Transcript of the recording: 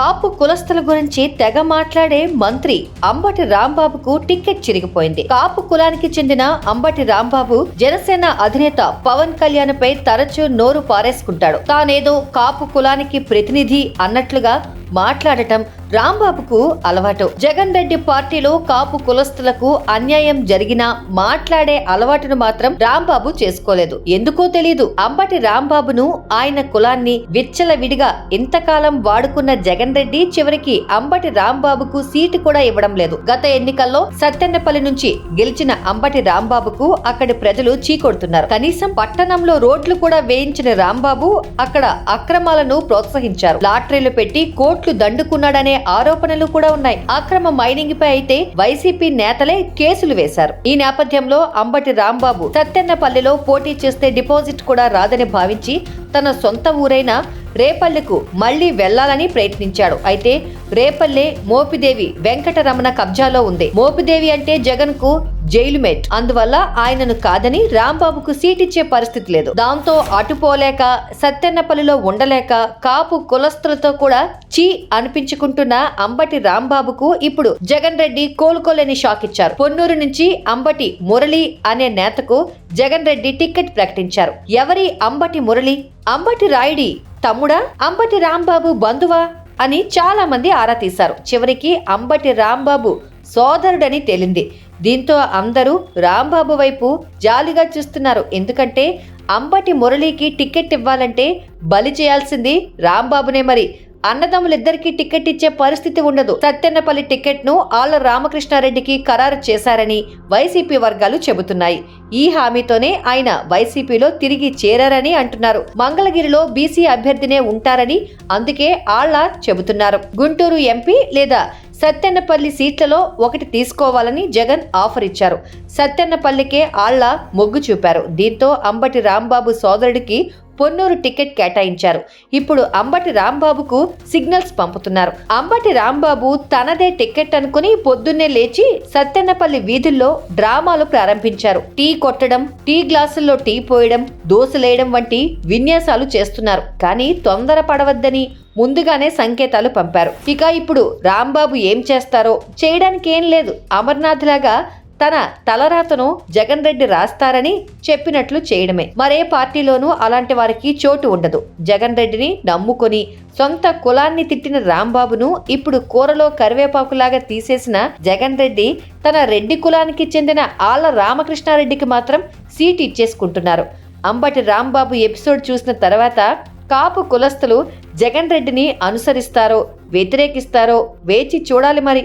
కాపు కులస్తుల గురించి తెగ మాట్లాడే మంత్రి అంబటి రాంబాబుకు టికెట్ చిరిగిపోయింది. కాపు కులానికి చెందిన అంబటి రాంబాబు జనసేన అధినేత పవన్ కళ్యాణ్ పై తరచూ నోరు పారేసుకుంటాడు. తానేదో కాపు కులానికి ప్రతినిధి అన్నట్లుగా మాట్లాడటం రాంబాబుకు అలవాటు. జగన్ రెడ్డి పార్టీలో కాపు కులస్తులకు అన్యాయం జరిగినా మాట్లాడే అలవాటును మాత్రం రాంబాబు చేసుకోలేదు. ఎందుకో తెలీదు. అంబటి రాంబాబును, ఆయన కులాన్ని విచ్చలవిడిగా ఇంతకాలం వాడుకున్న జగన్ రెడ్డి చివరికి అంబటి రాంబాబుకు సీటు కూడా ఇవ్వడం లేదు. గత ఎన్నికల్లో సత్తెన్నపల్లి నుంచి గెలిచిన అంబటి రాంబాబుకు అక్కడి ప్రజలు చీకొడుతున్నారు. కనీసం పట్టణంలో రోడ్లు కూడా వేయించిన రాంబాబు అక్కడ అక్రమాలను ప్రోత్సహించారు. లాటరీలు పెట్టి కోట్లు దండుకున్నాడనే ఆరోపణలు కూడా ఉన్నాయి. అక్రమ మైనింగ్ పై అయితే వైసీపీ నేతలే కేసులు వేశారు. ఈ నేపథ్యంలో అంబటి రాంబాబు సత్తెన్నపల్లిలో పోటీ చేస్తే డిపాజిట్ కూడా రాదని భావించి తన సొంత ఊరైన రేపల్లెకు మళ్లీ వెళ్లాలని ప్రయత్నించాడు. అయితే రేపల్లె మోపిదేవి వెంకటరమణ కబ్జాలో ఉంది. మోపిదేవి అంటే జగన్ కు జైలు మేట్. అందువల్ల ఆయనను కాదని రాంబాబుకు సీట్ ఇచ్చే పరిస్థితి లేదు. దాంతో అటుపోలేక సత్తెన్నపల్లిలో ఉండలేక కాపు కులస్తులతో కూడా చీ అనిపించుకుంటున్న అంబటి రాంబాబుకు ఇప్పుడు జగన్ రెడ్డి కోలుకోలేని షాక్ ఇచ్చారు. పొన్నూరు నుంచి అంబటి మురళి అనే నేతకు జగన్ రెడ్డి టికెట్ ప్రకటించారు. ఎవరి అంబటి మురళి? అంబటి రాయుడి తమ్ముడా? అంబటి రాంబాబు బంధువా అని చాలా మంది ఆరా తీశారు. చివరికి అంబటి రాంబాబు సోదరుడని తేలింది. దీంతో అందరూ రాంబాబు వైపు జాలిగా చూస్తున్నారు. ఎందుకంటే అంబటి మురళికి టికెట్ ఇవ్వాలంటే బలి చేయాల్సింది రాంబాబునే. మరి అన్నదమ్ములిద్దరికీ టికెట్ ఇచ్చే పరిస్థితి ఉండదు. సత్తెన్నపల్లి టికెట్ ను ఆళ్ల రామకృష్ణారెడ్డికి ఖరారు చేశారని వైసీపీ వర్గాలు చెబుతున్నాయి. ఈ హామీతోనే ఆయన వైసీపీలో తిరిగి చేరారని అంటున్నారు. మంగళగిరిలో బీసీ అభ్యర్థినే ఉంటారని అందుకే ఆళ్ల చెబుతున్నారు. గుంటూరు ఎంపీ లేదా సత్తెన్నపల్లి సీట్లలో ఒకటి తీసుకోవాలని జగన్ ఆఫర్ ఇచ్చారు. సత్తెన్నపల్లికే ఆళ్ల మొగ్గు చూపారు. దీంతో అంబటి రాంబాబు సోదరుడికి పొన్నూరు టికెట్ కేటాయించారు. ఇప్పుడు అంబటి రాంబాబుకు సిగ్నల్స్ పంపుతున్నారు. అంబటి రాంబాబు తనదే టికెట్ అనుకుని పొద్దున్నే లేచి సత్తెన్నపల్లి వీధుల్లో డ్రామాలు ప్రారంభించారు. టీ కొట్టడం, టీ గ్లాసుల్లో టీ పోయడం, దోశలేయడం వంటి విన్యాసాలు చేస్తున్నారు. కానీ తొందర పడవద్దని ముందుగానే సంకేతాలు పంపారు. ఇక ఇప్పుడు రాంబాబు ఏం చేస్తారో చేయడానికి ఏం లేదు. అమర్నాథ్ లాగా తన తలరాతను జగన్ రెడ్డి రాస్తారని చెప్పినట్లు చేయడమే. మరే పార్టీలోనూ అలాంటి వారికి చోటు ఉండదు. జగన్ రెడ్డిని నమ్ముకొని సొంత కులాన్ని తిట్టిన రాంబాబును ఇప్పుడు కూరలో కరివేపాకులాగా తీసేసిన జగన్ రెడ్డి తన రెడ్డి కులానికి చెందిన ఆళ్ల రామకృష్ణారెడ్డికి మాత్రం సీట్ ఇచ్చేసుకుంటున్నారు. అంబటి రాంబాబు ఎపిసోడ్ చూసిన తర్వాత కాపు కులస్తులు జగన్ రెడ్డిని అనుసరిస్తారో వ్యతిరేకిస్తారో వేచి చూడాలి మరి.